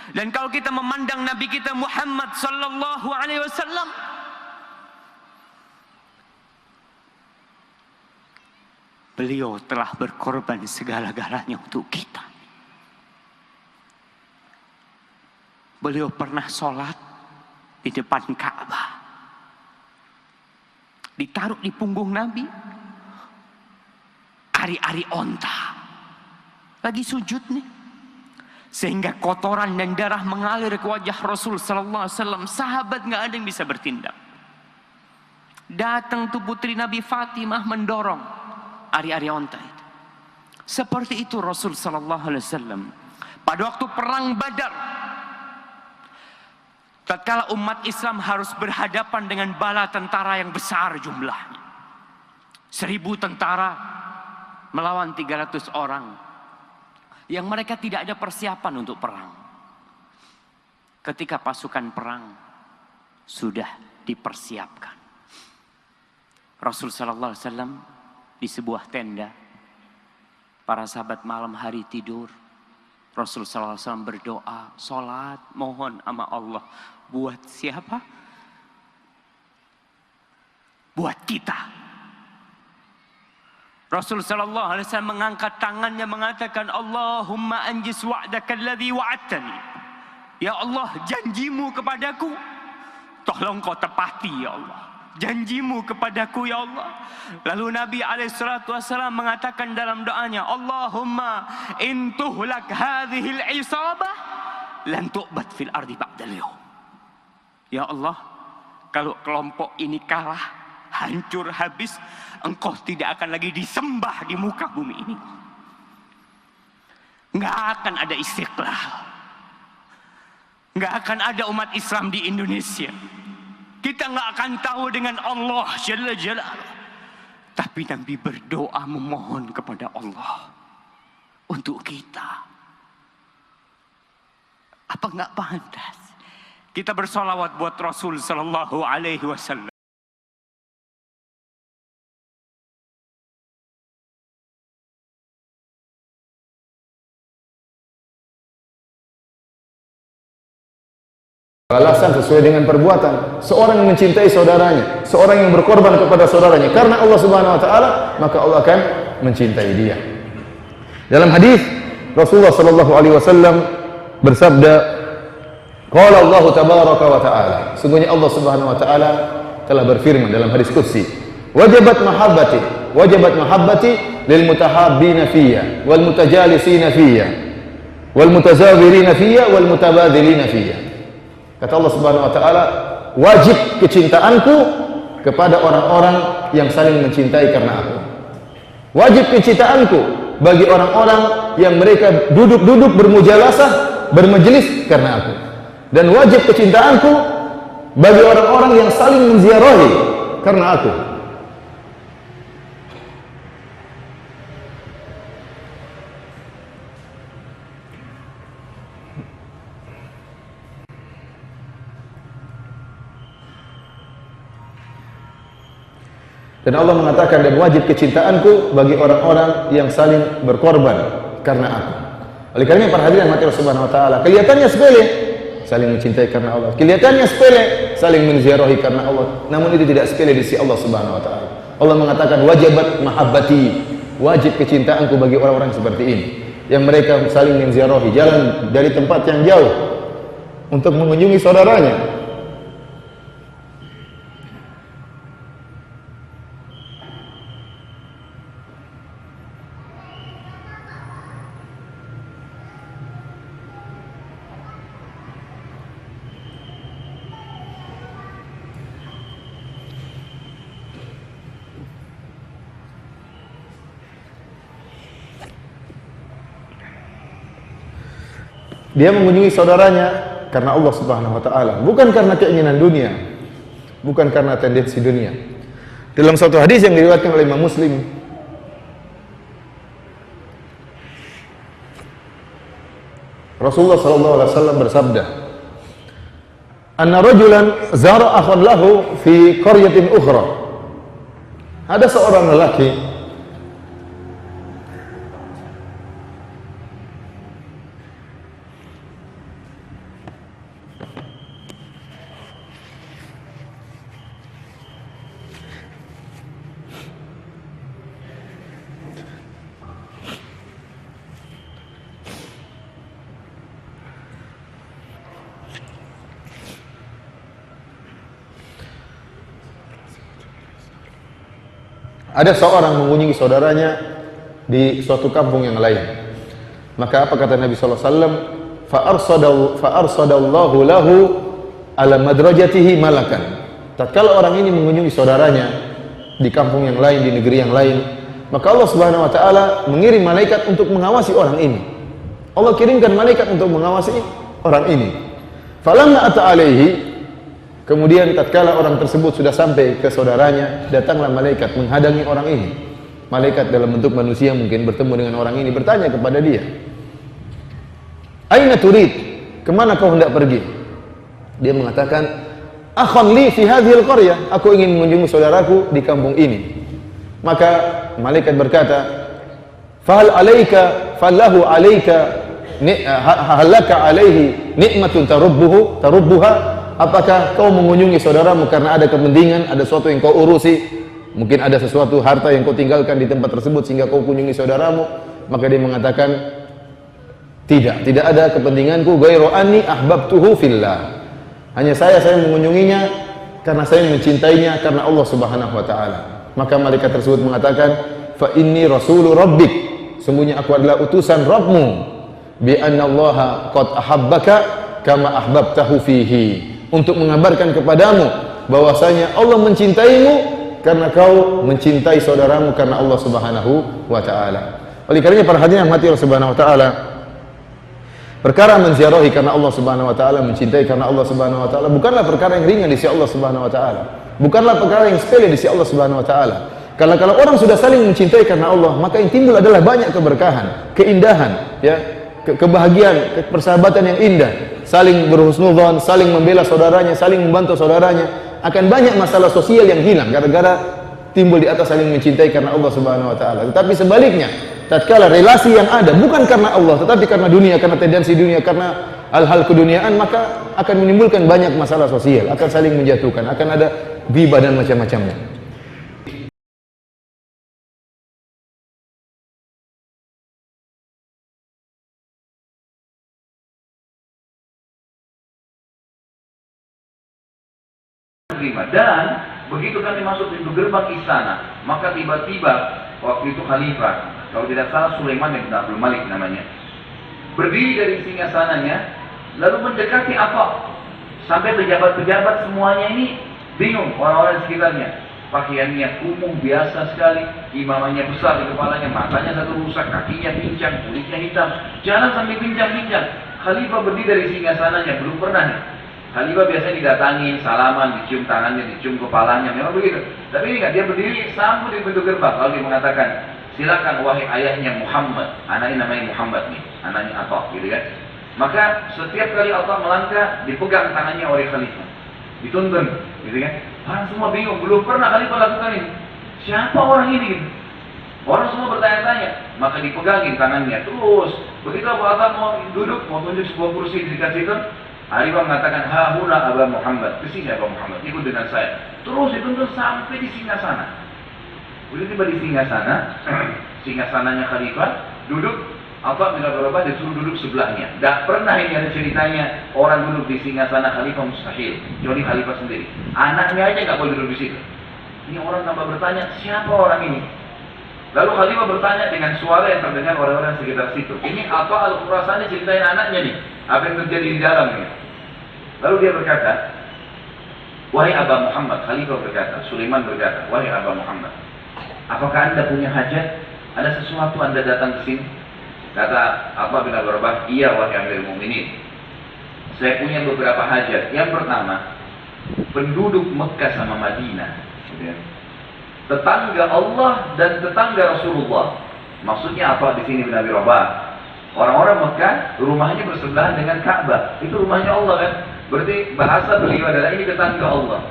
Dan kalau kita memandang Nabi kita Muhammad sallallahu alaihi wasallam, beliau telah berkorban segala-galanya untuk kita. Beliau pernah sholat di depan Ka'bah, ditaruh di punggung Nabi ari-ari onta, lagi sujud nih, sehingga kotoran dan darah mengalir ke wajah Rasul sallallahu alaihi wasallam. Sahabat nggak ada yang bisa bertindak. Datang tuh putri Nabi Fatimah mendorong ari-ari onta itu. Seperti itu Rasul sallallahu alaihi wasallam pada waktu perang Badar. Tatkala umat Islam harus berhadapan dengan bala tentara yang besar jumlahnya, 1000 tentara melawan 300 orang, yang mereka tidak ada persiapan untuk perang. Ketika pasukan perang sudah dipersiapkan, Rasul sallallahu alaihi wasallam di sebuah tenda, para sahabat malam hari tidur, Rasul sallallahu alaihi wasallam berdoa, salat, mohon sama Allah. Buat siapa? Buat kita. Rasul sallallahu alaihi wasallam mengangkat tangannya mengatakan, Allahumma anjis wa'daka alladhi wa'adtani. Ya Allah, janjimu kepadaku tolong kau tepati ya Allah. Janjimu kepadaku ya Allah. Lalu Nabi alaihissalatu wassalam mengatakan dalam doanya, Allahumma in tuhlak hadhil isabah lan tu'bad fil ardi ba'dal yawm. Ya Allah, kalau kelompok ini kalah, hancur habis, engkau tidak akan lagi disembah di muka bumi ini. Nggak akan ada Istiqlal, nggak akan ada umat Islam di Indonesia. Kita nggak akan tahu dengan Allah Jalla Jalaluh. Tapi Nabi berdoa memohon kepada Allah untuk kita. Apa nggak pantas kita bersolawat buat Rasul sallallahu alaihi wasallam? Balasan sesuai dengan perbuatan. Seorang yang mencintai saudaranya, seorang yang berkorban kepada saudaranya karena Allah Subhanahu wa taala, maka Allah akan mencintai dia. Dalam hadis Rasulullah sallallahu alaihi wasallam bersabda, qala Allah tabaraka wa taala, sungguhnya Allah Subhanahu wa taala telah berfirman dalam hadis qudsi, wajabat mahabbati lil mutahabbina fiyya wal mutajalisina fiyya wal mutazawirina fiyya wal mutabadilina fiyya. Kata Allah Subhanahu wa taala, wajib kecintaanku kepada orang-orang yang saling mencintai karena aku. Wajib kecintaanku bagi orang-orang yang mereka duduk-duduk bermujalasah, bermajelis karena aku. Dan wajib kecintaanku bagi orang-orang yang saling menziarahi karena aku. Dan Allah mengatakan, dan wajib kecintaanku bagi orang-orang yang saling berkorban karena aku. Oleh karena para hadirin mati Allah Subhanahu wa taala, kelihatannya sepele saling mencintai karena Allah, kelihatannya sepele saling menziarahi karena Allah, namun itu tidak sepele di sisi Allah Subhanahu wa taala. Allah mengatakan, wajabat mahabbati, wajib kecintaanku bagi orang-orang seperti ini, yang mereka saling menziarahi, jalan dari tempat yang jauh untuk mengunjungi saudaranya. Dia mengunjungi saudaranya karena Allah Subhanahu wa taala, bukan karena keinginan dunia, bukan karena tendensi dunia. Dalam suatu hadis yang diriwayatkan oleh Imam Muslim, Rasulullah sallallahu alaihi wasallam bersabda, "Anna rajulan zara akhan lahu fi qaryatin ukhra." Ada seorang lelaki Ada seorang mengunjungi saudaranya di suatu kampung yang lain. Maka apa kata Nabi sallallahu alaihi wasallam? Fa'arsadallahu lahu ala madrajatihi malakan. Tatkala orang ini mengunjungi saudaranya di kampung yang lain, di negeri yang lain, maka Allah Subhanahu wa taala mengirim malaikat untuk mengawasi orang ini. Allah kirimkan malaikat untuk mengawasi orang ini. Falamma ata alaihi, kemudian tatkala orang tersebut sudah sampai ke saudaranya, datanglah malaikat menghadangi orang ini. Malaikat dalam bentuk manusia mungkin bertemu dengan orang ini, bertanya kepada dia, "Aina turid? Kemana kau hendak pergi?" Dia mengatakan, "Akhan li fi hadhil qaryah." Aku ingin mengunjungi saudaraku di kampung ini. Maka malaikat berkata, "Fahal alaika fallahu alaika halaka alaihi nikmatun tarubbuha?" Apakah kau mengunjungi saudaramu karena ada kepentingan, ada sesuatu yang kau urusi? Mungkin ada sesuatu harta yang kau tinggalkan di tempat tersebut sehingga kau kunjungi saudaramu. Maka dia mengatakan, tidak ada kepentinganku, ghairu anni ahbabtuhu fillah. Hanya saya mengunjunginya karena saya mencintainya karena Allah Subhanahu wa taala. Maka malaikat tersebut mengatakan, fa inni rasulu rabbik, sesungguhnya aku adalah utusan Rabbmu, bi anna Allaha qad ahabbaka kama ahbabtahu fihi, untuk mengabarkan kepadamu bahwasanya Allah mencintaimu karena kau mencintai saudaramu karena Allah Subhanahu wa taala. Oleh karenanya para hadirin yang mati Allah Subhanahu wa taala, perkara menziarahi karena Allah Subhanahu wa taala, mencintai karena Allah Subhanahu wa taala bukanlah perkara yang ringan di sisi Allah Subhanahu wa taala. Bukanlah perkara yang sepele di sisi Allah Subhanahu wa taala. Kalau orang sudah saling mencintai karena Allah, maka yang timbul adalah banyak keberkahan, keindahan, ya, kebahagiaan, persahabatan yang indah, saling berhusnudzon, saling membela saudaranya, saling membantu saudaranya. Akan banyak masalah sosial yang hilang gara-gara timbul di atas saling mencintai karena Allah Subhanahu wa taala. Tetapi sebaliknya, tatkala relasi yang ada bukan karena Allah tetapi karena dunia, karena tendensi dunia, karena hal-hal keduniaan, maka akan menimbulkan banyak masalah sosial, akan saling menjatuhkan, akan ada ghibah dan macam-macamnya. Dan begitu kami masuk pintu gerbang istana, maka tiba-tiba waktu itu khalifah, kalau tidak salah Sulaiman bin Abdul Malik namanya, berdiri dari singgasananya lalu mendekati apa, sampai pejabat-pejabat semuanya ini bingung, orang-orang di sekitarnya. Pakaiannya kumuh biasa sekali, imamannya besar di kepalanya, matanya satu rusak, kakinya pincang, kulitnya hitam, jalan sambil pincang-pincang. Khalifah berdiri dari singgasananya, belum pernah nih. Khalifah biasanya didatangin, salaman, dicium tangannya, dicium kepalanya, memang begitu. Tapi ini enggak, dia berdiri sambut di pintu gerbang. Lalu dia mengatakan, silakan wahai ayahnya Muhammad. Anaknya namanya Muhammad nih, anaknya Atta, gitu kan. Maka setiap kali Atta melangkah, dipegang tangannya oleh Khalifah, dituntun, gitu kan. Orang semua bingung, belum pernah Khalifah lakukan ini. Siapa orang ini? Gitu. Orang semua bertanya-tanya, maka dipegangin tangannya terus. Begitu Atta mau duduk, mau tunjuk sebuah kursi di dekat situ, Khalifah mengatakan, hahuna Aba Muhammad, kesini Aba Muhammad, ikut dengan saya. Terus dituntun sampai di singgasana. Begitu tiba di singgasana, singgasananya Khalifah, duduk, Atta bin Abi Rabah disuruh duduk sebelahnya. Tak pernah ini ada ceritanya orang duduk di singgasana Khalifah, mustahil. Kecuali Khalifah sendiri. Anaknya aja nggak boleh duduk di situ. Ini orang tambah bertanya, siapa orang ini? Lalu Khalifah bertanya dengan suara yang terdengar orang-orang sekitar situ. Ini Atta Al-Khurasani ceritain anaknya nih, apa yang terjadi di dalamnya. Lalu dia berkata, wahai Aba Muhammad, Khalifah berkata, Sulaiman berkata, wahai Aba Muhammad, apakah anda punya hajat? Ada sesuatu anda datang ke sini? Kata Atta bin Abi Rabah, iya wahai Amirul Mukminin, saya punya beberapa hajat. Yang pertama, penduduk Mekah sama Madinah, tetangga Allah dan tetangga Rasulullah. Maksudnya apa di sini bin Abi Rabah? Orang-orang Mekah rumahnya bersebelahan dengan Ka'bah, itu rumahnya Allah kan? Berarti bahasa beliau adalah ini tetangga Allah.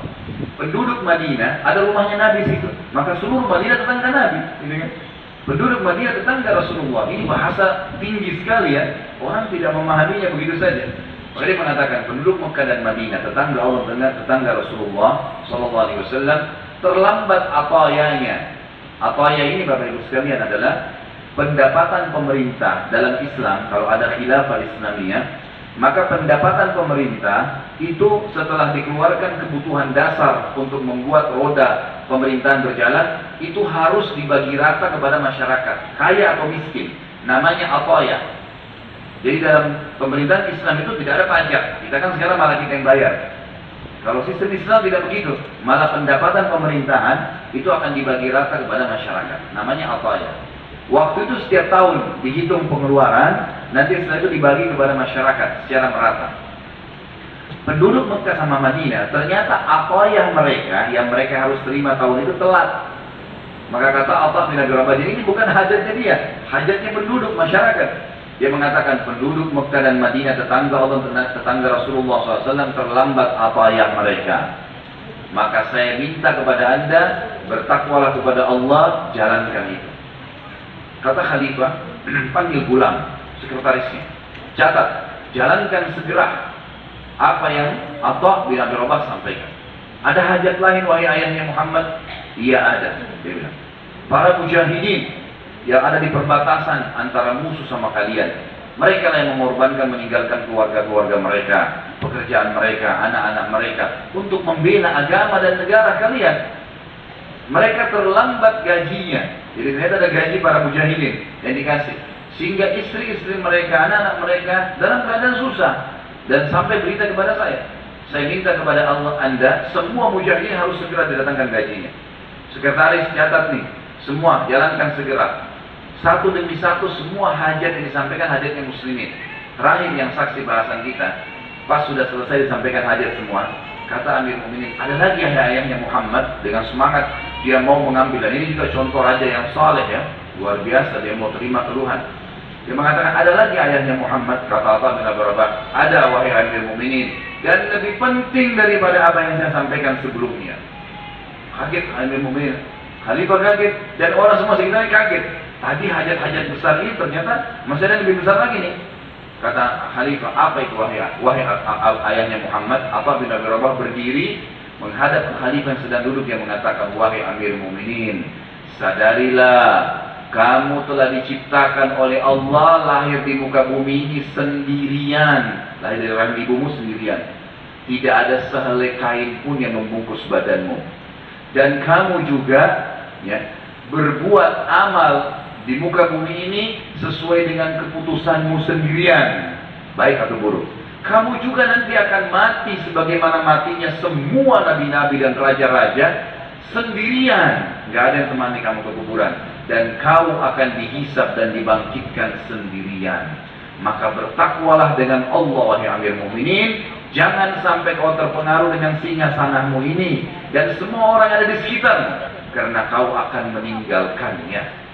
Penduduk Madinah ada rumahnya Nabi situ, maka seluruh Madinah tetangga Nabi, gitu kan? Penduduk Madinah tetangga Rasulullah. Ini bahasa tinggi sekali ya. Orang tidak memahaminya begitu saja. Maka dia mengatakan penduduk Mekah dan Madinah tetangga Allah dengan tetangga Rasulullah Sallallahu Alaihi Wasallam. Terlambat atayanya. Ataya ini Bapak Ibu sekalian adalah pendapatan pemerintah dalam Islam. Kalau ada khilafah Islamiyah, maka pendapatan pemerintah itu setelah dikeluarkan kebutuhan dasar untuk membuat roda pemerintahan berjalan, itu harus dibagi rata kepada masyarakat, kaya atau miskin. Namanya ataya. Jadi dalam pemerintahan Islam itu tidak ada pajak. Kita kan sekarang malah kita yang bayar. Kalau sistem Islam tidak begitu, malah pendapatan pemerintahan itu akan dibagi rata kepada masyarakat. Namanya ataya. Waktu itu setiap tahun dihitung pengeluaran, nanti setelah itu dibagi kepada masyarakat secara merata. Penduduk Mekah sama Madinah, ternyata ataya mereka yang mereka harus terima tahun itu telat. Maka kata Atha bin Abi Rabah, ini bukan hajatnya dia, hajatnya penduduk masyarakat. Dia mengatakan penduduk Mekah dan Madinah, tetangga Allah, tetangga Rasulullah SAW terlambat ataya mereka. Maka saya minta kepada anda, bertakwalah kepada Allah, jalankan itu. Kata Khalifah, panggil Gulam, sekretarisnya. Catat, jalankan segera apa yang Atha bin Abi Rabah sampaikan. Ada hajat lain wahai ayahnya Muhammad? Iya ada, dia bilang. Para mujahidin yang ada di perbatasan antara musuh sama kalian, mereka yang mengorbankan, meninggalkan keluarga-keluarga mereka, pekerjaan mereka, anak-anak mereka untuk membela agama dan negara kalian. Mereka terlambat gajinya. Jadi ternyata ada gaji para mujahidin yang dikasih, sehingga istri-istri mereka, anak-anak mereka dalam keadaan susah. Dan sampai berita kepada saya minta kepada Allah anda, semua mujahidin harus segera didatangkan gajinya. Sekretaris catat nih, semua jalankan segera. Satu demi satu semua hajat yang disampaikan hajatnya muslimin. Terakhir yang saksi bahasan kita, pas sudah selesai disampaikan hajat semua, kata Amir Mu'minin, ada lagi ayahnya Muhammad dengan semangat dia mau mengambil. Dan ini juga contoh raja yang saleh ya, luar biasa, dia mau terima keluhan. Dia mengatakan ada lagi ayahnya Muhammad, kata Atha bin Abi Rabah, ada wahai Amir Mu'minin, dan lebih penting daripada apa yang saya sampaikan sebelumnya. Kaget Amir Mu'minin, Khalifah kaget, dan orang semua sekitarnya kaget. Tadi hajat-hajat besar ini ternyata masih ada yang lebih besar lagi nih. Kata Khalifah, apa itu wahai ayahnya Muhammad? Atha bin Abi Rabah berdiri menghadap Khalifah yang sedang duduk, yang mengatakan, wahai Amir Mu'minin, sadarilah kamu telah diciptakan oleh Allah, lahir di muka bumi ini sendirian, lahir dari rahim ibumu sendirian. Tidak ada sehelai kain pun yang membungkus badanmu. Dan kamu juga ya, berbuat amal di muka bumi ini sesuai dengan keputusanmu sendirian, baik atau buruk. Kamu juga nanti akan mati sebagaimana matinya semua nabi-nabi dan raja-raja sendirian, nggak ada yang temani kamu ke kuburan. Dan kau akan dihisab dan dibangkitkan sendirian. Maka bertakwalah dengan Allah wahai Amir Mu'minin. Jangan sampai kau terpengaruh dengan singgasanahmu ini dan semua orang yang ada di sekitarmu, karena kau akan meninggalkannya.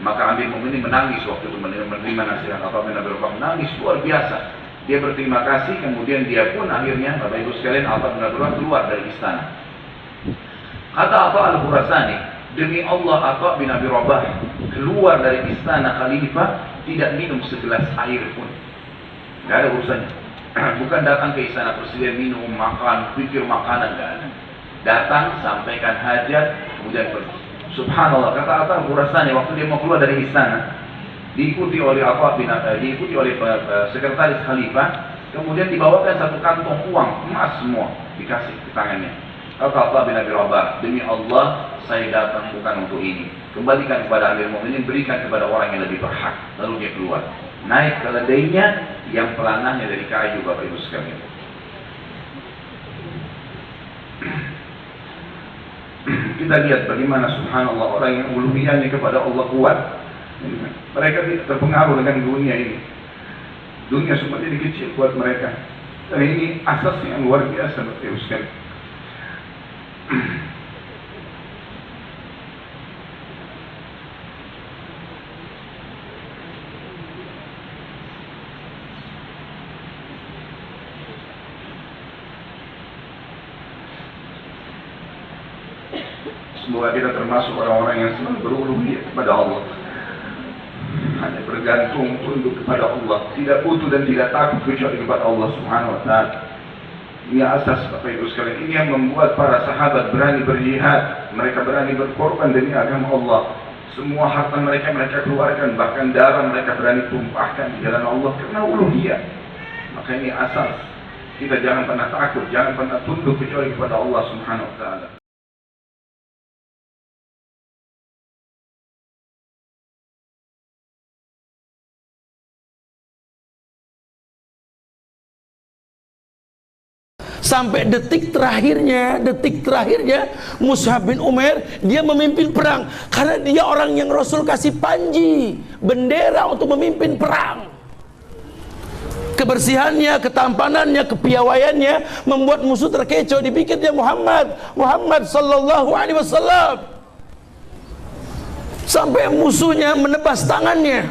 Maka Amir Mu'minin menangis waktu itu menerima nasihat Atha bin Abi Rabah, menangis luar biasa. Dia berterima kasih, kemudian dia pun akhirnya, Bapak Ibu sekalian, Atha bin Abi Rabah keluar dari istana. Kata Atha al-Khurasani, demi Allah Atha bin Abi Rabah keluar dari istana Khalifah tidak minum segelas air pun. Gak ada urusannya. Bukan datang ke istana presiden minum, makan, pikir makanan, gak ada. Datang, sampaikan hajat, kemudian pergi. Subhanallah, kata Atha al-Khurasani waktu dia mau keluar dari istana, diikuti oleh sekretaris Khalifah, kemudian dibawakan satu kantong uang emas semua dikasih ke tangannya. Kata Atha bin Abi Rabah, demi Allah saya datang bukan untuk ini, kembalikan kepada Amir Mu'minin, berikan kepada orang yang lebih berhak. Lalu dia keluar, naik keledainya yang pelanahnya dari kayu, Bapak Ibu sekalian. Kita lihat bagaimana subhanallah orang yang uluhiyahnya kepada Allah kuat. Mereka tidak terpengaruh dengan dunia ini. Dunia semua jadi kecil buat mereka. Dan ini asas yang luar biasa, Bapak Ibu sekalian. Semoga kita termasuk orang-orang yang selalu beruluhiyah kepada Allah, hanya bergantung tunduk kepada Allah, tidak butuh dan tidak takut kecuali kepada Allah Subhanahu wa Ta'ala. Ini asas Bapak Ibu sekalian. Ini yang membuat para sahabat berani berjihad, mereka berani berkorban demi agama Allah. Semua harta mereka keluarkan, bahkan darah mereka berani tumpahkan di jalan Allah karena uluhiyah. Maka ini asas. Kita jangan pernah takut, jangan pernah tunduk kecuali kepada Allah Subhanahu wa Ta'ala. Sampai detik terakhirnya Mus'ab bin Umair dia memimpin perang, karena dia orang yang Rasul kasih panji, bendera untuk memimpin perang. Kebersihannya, ketampanannya, kepiawaiannya membuat musuh terkecoh. Dipikir dia Muhammad sallallahu alaihi wasallam. Sampai musuhnya menebas tangannya,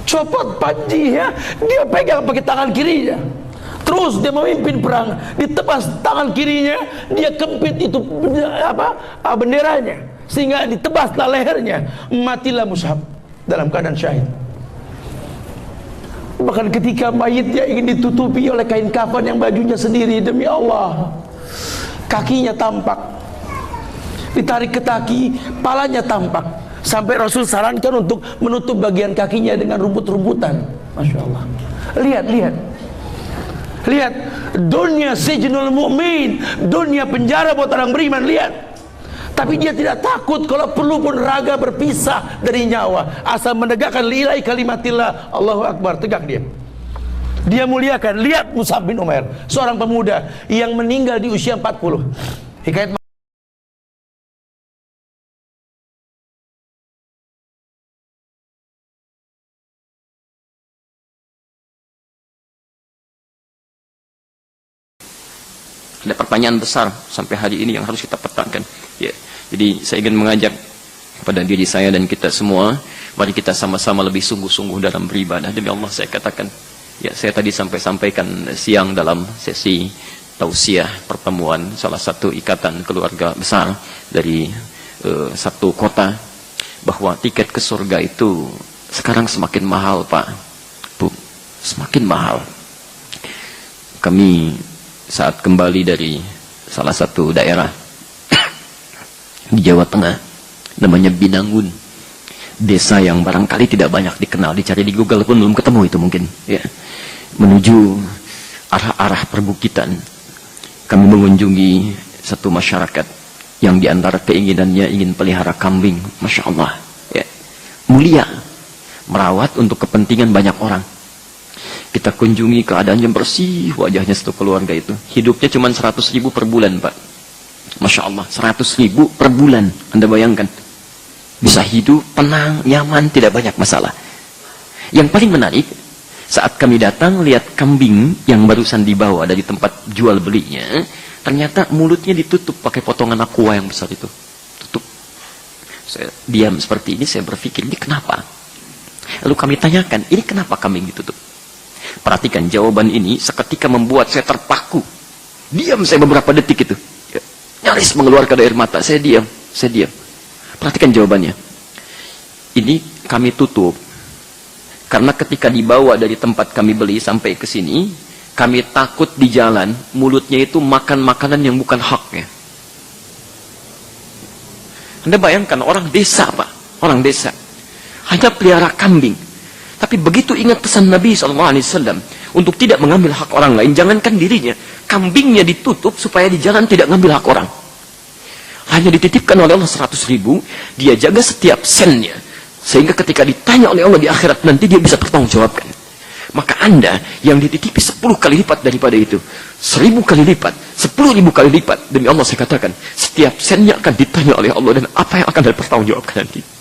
copot panjinya, dia pegang pakai tangan kirinya. Terus dia memimpin perang, ditebas tangan kirinya, dia kempit itu benderanya, sehingga ditebaslah lehernya. Matilah Mus'ab dalam keadaan syahid. Bahkan ketika mayitnya ingin ditutupi oleh kain kafan yang bajunya sendiri, demi Allah, kakinya tampak, ditarik ke kaki, palanya tampak, sampai Rasul sarankan untuk menutup bagian kakinya dengan rumput-rumputan. Masya Allah. Lihat, dunia sijnul mu'min, dunia penjara buat orang beriman. Lihat, tapi dia tidak takut kalau perlu pun raga berpisah dari nyawa, asal menegakkan lillahi kalimatillah. Allahu Akbar, tegak dia muliakan. Lihat Mus'ab bin Umair, seorang pemuda yang meninggal di usia 40. Hikayat ada pertanyaan besar sampai hari ini yang harus kita petakan. Ya, jadi saya ingin mengajak kepada diri saya dan kita semua, mari kita sama-sama lebih sungguh-sungguh dalam beribadah. Demi Allah saya katakan, ya, saya tadi sampaikan siang dalam sesi tausiah pertemuan salah satu ikatan keluarga besar dari satu kota, bahwa tiket ke surga itu sekarang semakin mahal, Pak, Bu, semakin mahal. Kami saat kembali dari salah satu daerah di Jawa Tengah, namanya Binangun, desa yang barangkali tidak banyak dikenal, dicari di Google pun belum ketemu itu mungkin, ya, menuju arah-arah perbukitan. Kami mengunjungi satu masyarakat yang diantara keinginannya ingin pelihara kambing. Masya Allah, ya, mulia, merawat untuk kepentingan banyak orang. Kita kunjungi, keadaannya bersih, wajahnya satu keluarga itu. Hidupnya cuma 100.000 per bulan, Pak. Masya Allah, 100.000 per bulan. Anda bayangkan, bisa hidup, tenang, nyaman, tidak banyak masalah. Yang paling menarik, saat kami datang, lihat kambing yang barusan dibawa dari tempat jual belinya, ternyata mulutnya ditutup pakai potongan aqua yang besar itu. Tutup. Saya diam seperti ini, saya berpikir, ini kenapa? Lalu kami tanyakan, ini kenapa kambing ditutup? Perhatikan, jawaban ini seketika membuat saya terpaku. Diam saya beberapa detik itu, ya, nyaris mengeluarkan air mata. Saya diam. Perhatikan jawabannya. Ini kami tutup karena ketika dibawa dari tempat kami beli sampai ke sini, kami takut di jalan mulutnya itu makan makanan yang bukan haknya. Anda bayangkan, orang desa, Pak, orang desa hanya pelihara kambing. Tapi begitu ingat pesan Nabi SAW untuk tidak mengambil hak orang lain, jangankan dirinya, kambingnya ditutup supaya di jalan tidak mengambil hak orang. Hanya dititipkan oleh Allah 100.000, dia jaga setiap sennya, sehingga ketika ditanya oleh Allah di akhirat nanti dia bisa bertanggungjawabkan. Maka Anda yang dititipi 10 kali lipat daripada itu, 1000 kali lipat, 10.000 kali lipat, demi Allah saya katakan, setiap sennya akan ditanya oleh Allah, dan apa yang akan dipertanggungjawabkan nanti.